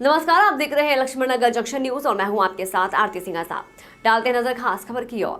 नमस्कार, आप देख रहे हैं लक्ष्मण नगर जंक्शन न्यूज और मैं हूं आपके साथ आरती सिंह आजाद। डालते नजर खास खबर की ओर।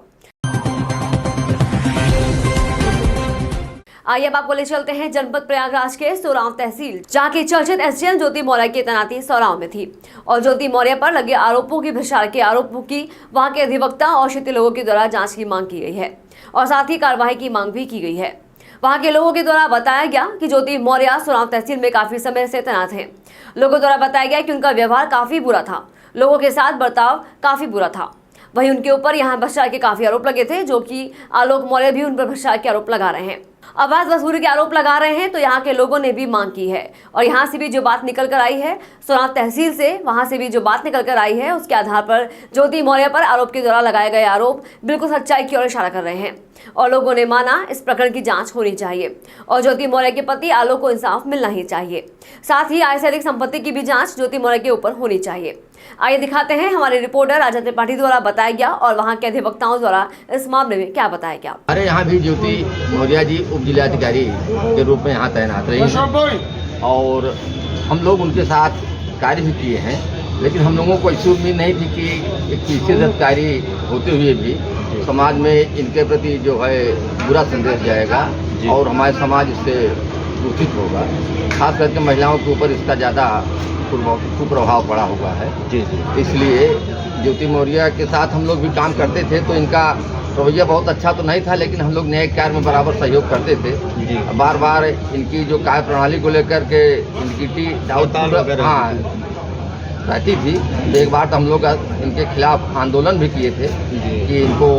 आइए अब आपको ले चलते हैं जनपद प्रयागराज के सोरांव तहसील, जहां की चर्चित एसडीएम ज्योति मौर्य की तैनाती सोरांव में थी और ज्योति मौर्य पर लगे आरोपों की भ्रष्टाचार के आरोपों की वहां के अधिवक्ता और क्षेत्रीय लोगों के द्वारा जांच की मांग की गई है और साथ ही कार्रवाई की मांग भी की गई है। वहां के लोगों के द्वारा बताया गया कि ज्योति मौर्य सोरांव तहसील में काफी समय से तैनात हैं। लोगों द्वारा बताया गया कि उनका व्यवहार काफी बुरा था, लोगों के साथ बर्ताव काफी बुरा था। वहीं उनके ऊपर यहाँ भ्रष्टाचार के काफी आरोप लगे थे, जो कि आलोक मौर्य भी उन पर भ्रष्टाचार के आरोप लगा रहे हैं, अवैध वसूली के आरोप लगा रहे हैं। तो यहाँ के लोगों ने भी मांग की है और यहाँ से भी जो बात निकल कर आई है सोरांव तहसील से, वहां से भी जो बात निकल कर आई है उसके आधार पर ज्योति मौर्य पर आरोप के द्वारा लगाए गए आरोप बिल्कुल सच्चाई की ओर इशारा कर रहे हैं और लोगों ने माना इस प्रकरण की जांच होनी चाहिए और ज्योति मौर्य के पति आलोक को इंसाफ मिलना ही चाहिए। साथ ही आय से अधिक संपत्ति की भी जांच ज्योति मौर्य के ऊपर होनी चाहिए। आइए दिखाते हैं हमारे रिपोर्टर राजा त्रिपाठी द्वारा बताया गया और वहां के अधिवक्ताओं द्वारा इस मामले में क्या बताया गया। हमारे यहाँ भी ज्योति मौर्य जी उप जिलाधिकारी के रूप में यहाँ तैनात रही हैं और हम लोग उनके साथ कार्य भी किए हैं, लेकिन हम लोगों को ऐसी उम्मीद नहीं थी कि एक पीछे अधिकारी होते हुए भी समाज में इनके प्रति जो है बुरा संदेश जाएगा और हमारे समाज इससे दूषित होगा। खास करके महिलाओं के ऊपर इसका ज़्यादा कुप्रभाव पड़ा हुआ है। इसलिए ज्योति मौर्य के साथ हम लोग भी काम करते थे तो इनका रवैया बहुत अच्छा तो नहीं था, लेकिन हम लोग न्याय कार्य में बराबर सहयोग करते थे। बार बार इनकी जो कार्य प्रणाली को लेकर के इनकी रहती थी। एक बार तो हम लोग इनके खिलाफ आंदोलन भी किए थे कि इनको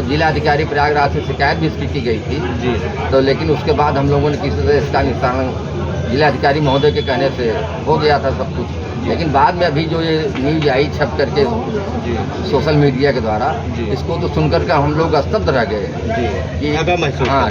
जिलाधिकारी प्रयागराज से शिकायत भी इसकी की गई थी। तो लेकिन उसके बाद हम लोगों ने किसी तरह इसका निस्तारण जिलाधिकारी महोदय के कहने से हो गया था सब कुछ। लेकिन बाद में अभी जो ये न्यूज आई छप करके सोशल मीडिया के द्वारा, इसको तो सुनकर के हम लोग स्तब्ध रह गए कि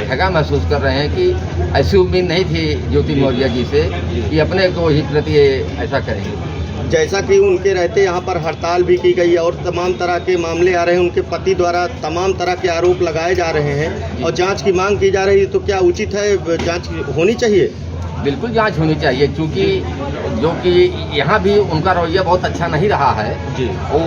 ठगा महसूस कर रहे हैं कि ऐसी उम्मीद नहीं थी ज्योति मौर्य जी से कि अपने को ही प्रति ऐसा करेंगे। जैसा कि उनके रहते यहाँ पर हड़ताल भी की गई है और तमाम तरह के मामले आ रहे हैं, उनके पति द्वारा तमाम तरह के आरोप लगाए जा रहे हैं और जांच की मांग की जा रही है, तो क्या उचित है जांच होनी चाहिए? बिल्कुल जांच होनी चाहिए, क्योंकि जो कि यहाँ भी उनका रवैया बहुत अच्छा नहीं रहा है जी। वो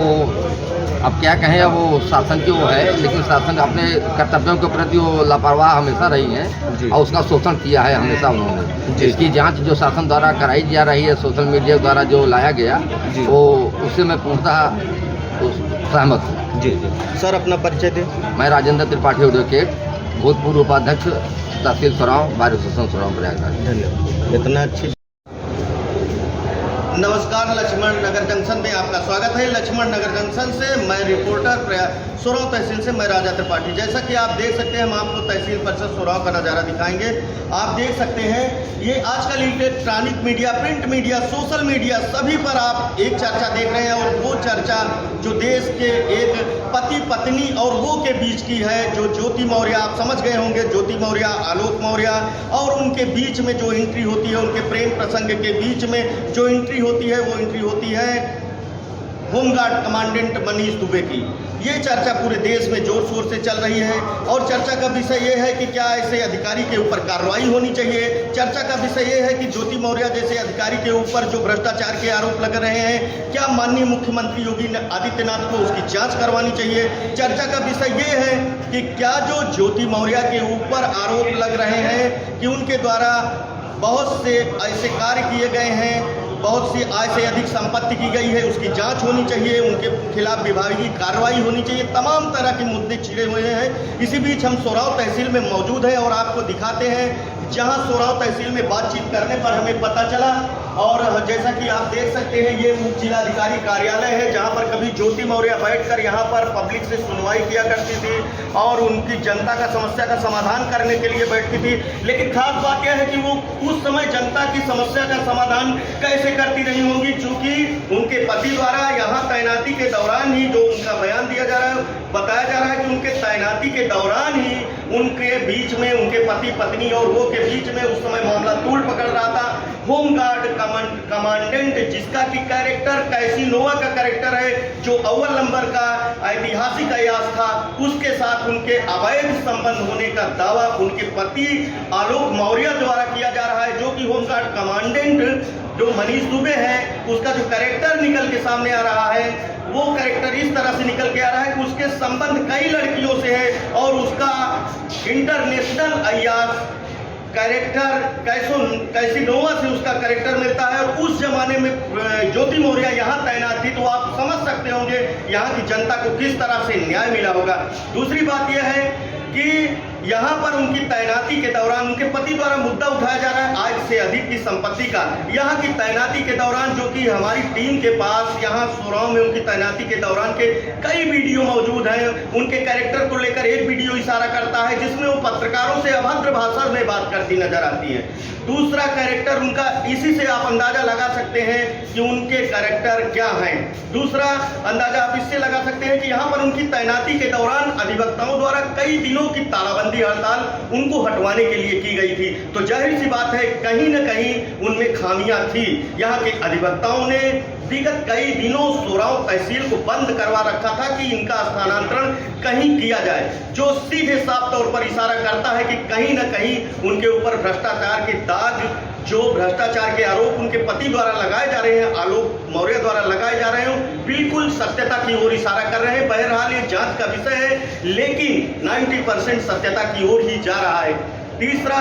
अब क्या कहें, वो शासन की वो है, लेकिन शासन अपने कर्तव्यों के प्रति वो लापरवाह हमेशा रही हैं और उसका शोषण किया है हमेशा उन्होंने। इसकी जांच जो शासन द्वारा कराई जा रही है, सोशल मीडिया द्वारा जो लाया गया, वो उससे मैं पूर्णतः सहमत हूँ। जी सर, अपना परिचय दें। मैं राजेंद्र त्रिपाठी एडवोकेट, भूतपूर्व उपाध्यक्ष तहसील सोरांव, बार एसोसिएशन सोरांव प्रयागराज। धन्यवाद। इतना अच्छी। नमस्कार, लक्ष्मण नगर जंक्शन में आपका स्वागत है। लक्ष्मण नगर जंक्शन से मैं रिपोर्टर सोरांव तहसील से मैं राजा त्रिपाठी। जैसा कि आप देख सकते हैं, हम आपको तहसील परिषद सोरांव का नज़ारा दिखाएंगे। आप देख सकते हैं ये आजकल electronic media, print media, social media सभी पर आप एक चर्चा देख रहे हैं और वो चर्चा जो देश के एक पति पत्नी और वो के बीच की है, जो ज्योति मौर्य, आप समझ गए होंगे, ज्योति मौर्य, आलोक मौर्य, और उनके बीच में जो एंट्री होती है, उनके प्रेम प्रसंग के बीच में जो एंट्री होती है, वो एंट्री होती है होमगार्ड कमांडेंट मनीष दुबे की। ये चर्चा पूरे देश में जोर शोर से चल रही है और चर्चा का विषय ये है कि क्या ऐसे अधिकारी के ऊपर कार्रवाई होनी चाहिए। चर्चा का विषय ये है कि ज्योति मौर्य जैसे अधिकारी के ऊपर जो भ्रष्टाचार के आरोप लग रहे हैं, क्या माननीय मुख्यमंत्री योगी आदित्यनाथ को उसकी जांच करवानी चाहिए। चर्चा का विषय ये है कि क्या जो ज्योति मौर्य के ऊपर आरोप लग रहे हैं कि उनके द्वारा बहुत से ऐसे कार्य किए गए हैं, बहुत सी आय से अधिक संपत्ति की गई है, उसकी जांच होनी चाहिए, उनके खिलाफ विभागीय कार्रवाई होनी चाहिए। तमाम तरह के मुद्दे छिड़े हुए हैं। इसी बीच हम सोरांव तहसील में मौजूद हैं और आपको दिखाते हैं जहां सोरांव तहसील में बातचीत करने पर हमें पता चला। और जैसा कि आप देख सकते हैं, ये उप जिलाधिकारी कार्यालय है जहां पर कभी ज्योति मौर्य बैठकर यहां पर पब्लिक से सुनवाई किया करती थी और उनकी जनता का समस्या का समाधान करने के लिए बैठती थी। लेकिन खास बात यह है कि वो उस समय जनता की समस्या का समाधान कैसे करती रही होंगी, चूंकि उनके पति द्वारा यहाँ तैनाती के दौरान ही, जो उनका बयान दिया जा रहा है, बताया जा रहा है कि उनके तैनाती के दौरान ही उनके बीच में, उनके पति पत्नी और वो के बीच में उस समय मामला तूल पकड़ रहा था। होमगार्ड कमांडेंट जिसका कि कैरेक्टर कैसीनोवा का कैरेक्टर है, जो अव्वल नंबर का ऐतिहासिक अयास था, उसके साथ उनके अवैध संबंध होने का दावा उनके पति आलोक मौर्य द्वारा किया जा रहा है, जो कि होमगार्ड कमांडेंट जो मनीष दुबे है उसका जो कैरेक्टर निकल के सामने आ रहा है, वो कैरेक्टर इस तरह से निकल के आ रहा है कि उसके संबंध कई लड़कियों से है और उसका इंटरनेशनल अय्याज कैरेक्टर कैसिनोवा से उसका कैरेक्टर मिलता है। और उस जमाने में ज्योति मौर्य यहाँ तैनात थी, तो आप समझ सकते होंगे यहाँ की जनता को किस तरह से न्याय मिला होगा। दूसरी बात यह है कि यहाँ पर उनकी तैनाती के दौरान उनके पति द्वारा मुद्दा उठाया जा रहा है आज से अधिक की संपत्ति का। यहाँ की तैनाती के दौरान, जो कि हमारी टीम के पास यहाँ सोराव में उनकी तैनाती के दौरान के कई वीडियो मौजूद हैं। उनके कैरेक्टर को लेकर एक वीडियो इशारा करता है जिसमें वो पत्रकारों से अभद्र भाषा में बात करती नजर आती है। दूसरा कैरेक्टर उनका, इसी से आप अंदाजा लगा सकते हैं कि उनके कैरेक्टर क्या हैं। दूसरा अंदाजा आप इससे लगा सकते हैं कि यहाँ पर उनकी तैनाती के दौरान अधिवक्ताओं द्वारा कई दिनों की तालाबंदी हड़ताल उनको हटवाने के लिए की गई थी। तो जाहिर सी बात है कहीं न कहीं उनमें खामियां थी। यहाँ के अधिवक्ताओं ने विगत कई दिनों सोराव तहसील को बंद करवा रखा था कि इनका स्थानांतरण कहीं किया जाए, जो सीधे साफ तौर पर इशारा करता है कि कहीं न कहीं उनके ऊपर भ्रष्टाचार के दाग, जो भ्रष्टाचार के आरोप उनके पति द्वारा लगाए जा रहे हैं, आलोक मौर्य द्वारा लगाए जा रहे हैं, बिल्कुल सत्यता की ओर इशारा कर रहे हैं। बहरहाल ये जांच का विषय है, लेकिन 90% सत्यता की ओर ही जा रहा है। तीसरा,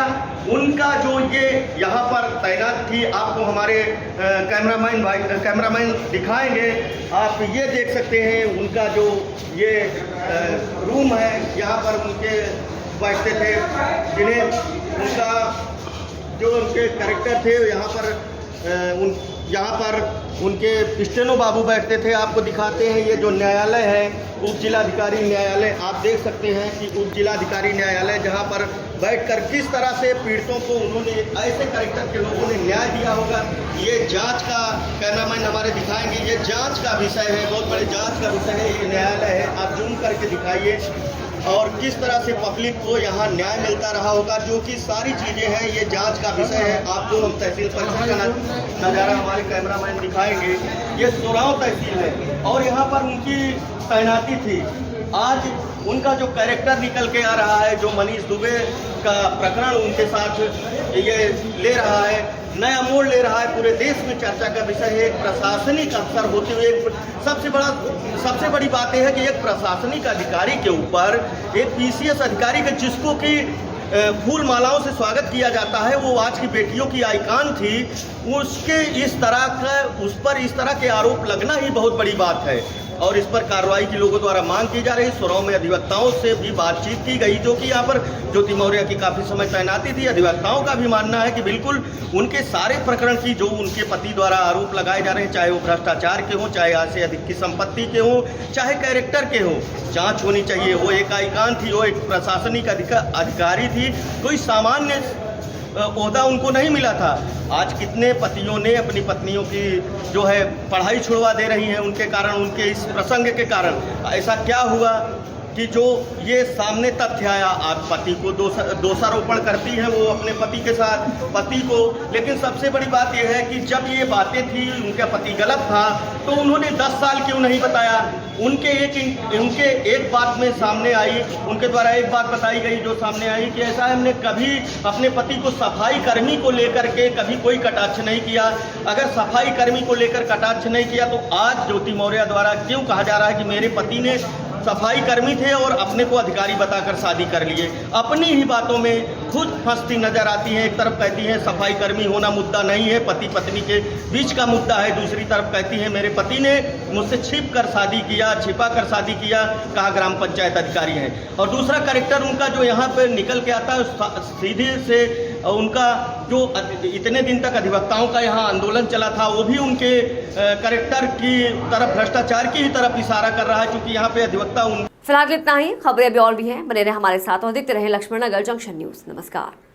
उनका जो ये यहाँ पर तैनात थी, आपको हमारे कैमरामैन दिखाएंगे। आप ये देख सकते हैं उनका जो ये रूम है, यहाँ पर उनके बैठते थे, जिन्हें उनका जो उनके कैरेक्टर थे यहाँ पर उनके स्टेनो बाबू बैठते थे। आपको दिखाते हैं ये जो न्यायालय है, उप जिलाधिकारी न्यायालय, आप देख सकते हैं कि उप जिलाधिकारी न्यायालय जहाँ पर बैठकर किस तरह से पीड़ितों को उन्होंने, ऐसे कैरेक्टर के लोगों ने न्याय दिया होगा। ये जांच का, कैमरामैन हमारे दिखाएंगे, ये जांच का विषय है, बहुत बड़े जांच का विषय है, ये न्यायालय है। आप जूम करके दिखाइए और किस तरह से पब्लिक को यहाँ न्याय मिलता रहा होगा, जो कि सारी चीज़ें हैं, ये जांच का विषय है। आपको हम तहसील परिसर का नज़ारा हमारे कैमरामैन दिखाएंगे। ये सोराव तहसील है और यहाँ पर उनकी तैनाती थी। आज उनका जो कैरेक्टर निकल के आ रहा है, जो मनीष दुबे का प्रकरण उनके साथ ये ले रहा है, नया मोड़ ले रहा है, पूरे देश में चर्चा का विषय है। एक प्रशासनिक अफसर होते हुए सबसे बड़ी बात यह है कि एक प्रशासनिक अधिकारी के ऊपर, एक पीसीएस अधिकारी के जिसको कि फूल मालाओं से स्वागत किया जाता है, वो आज की बेटियों की आइकान थी, उसके उस पर इस तरह के आरोप लगना ही बहुत बड़ी बात है और इस पर कार्रवाई की लोगों द्वारा मांग की जा रही। सोराव में अधिवक्ताओं से भी बातचीत की गई, जो कि यहाँ पर ज्योति मौर्य की काफ़ी समय तैनाती थी। अधिवक्ताओं का भी मानना है कि बिल्कुल उनके सारे प्रकरण की जो उनके पति द्वारा आरोप लगाए जा रहे हैं, चाहे वो भ्रष्टाचार के हों, चाहे आज से अधिक की संपत्ति के हों, चाहे कैरेक्टर के हों, जाँच होनी चाहिए। वो एक आइकान थी, वो एक प्रशासनिक अधिकारी थी, कोई सामान्य ओहदा उनको नहीं मिला था। आज कितने पतियों ने अपनी पत्नियों की जो है पढ़ाई छुड़वा दे रही हैं उनके कारण, उनके इस प्रसंग के कारण। ऐसा क्या हुआ कि जो ये सामने तथ्य आया, आप पति को दोषारोपण करती हैं वो अपने पति के साथ, पति को, लेकिन सबसे बड़ी बात यह है कि जब ये बातें थी, उनका पति गलत था, तो उन्होंने 10 साल क्यों नहीं बताया। उनके एक बात में सामने आई, उनके द्वारा एक बात बताई गई जो सामने आई कि ऐसा हमने कभी अपने पति को सफाई कर्मी को लेकर के कभी कोई कटाक्ष नहीं किया। अगर सफाई कर्मी को लेकर कटाक्ष नहीं किया तो आज ज्योति मौर्य द्वारा क्यों कहा जा रहा है कि मेरे पति ने सफाई कर्मी थे और अपने को अधिकारी बताकर शादी कर लिए। अपनी ही बातों में खुद फंसती नजर आती हैं। एक तरफ कहती हैं सफाई कर्मी होना मुद्दा नहीं है, पति पत्नी के बीच का मुद्दा है, दूसरी तरफ कहती हैं मेरे पति ने मुझसे छिप कर शादी किया, छिपा कर शादी किया, कहा ग्राम पंचायत अधिकारी हैं। और दूसरा कैरेक्टर उनका जो यहाँ पे निकल के आता है, सीधे से उनका जो इतने दिन तक अधिवक्ताओं का यहाँ आंदोलन चला था, वो भी उनके कैरेक्टर की तरफ, भ्रष्टाचार की ही तरफ इशारा कर रहा है, क्योंकि यहाँ पे अधिवक्ता फिलहाल इतना ही। खबरें अभी और भी हैं, बने रहे हमारे साथ और देखते रहे लक्ष्मण नगर जंक्शन न्यूज। नमस्कार।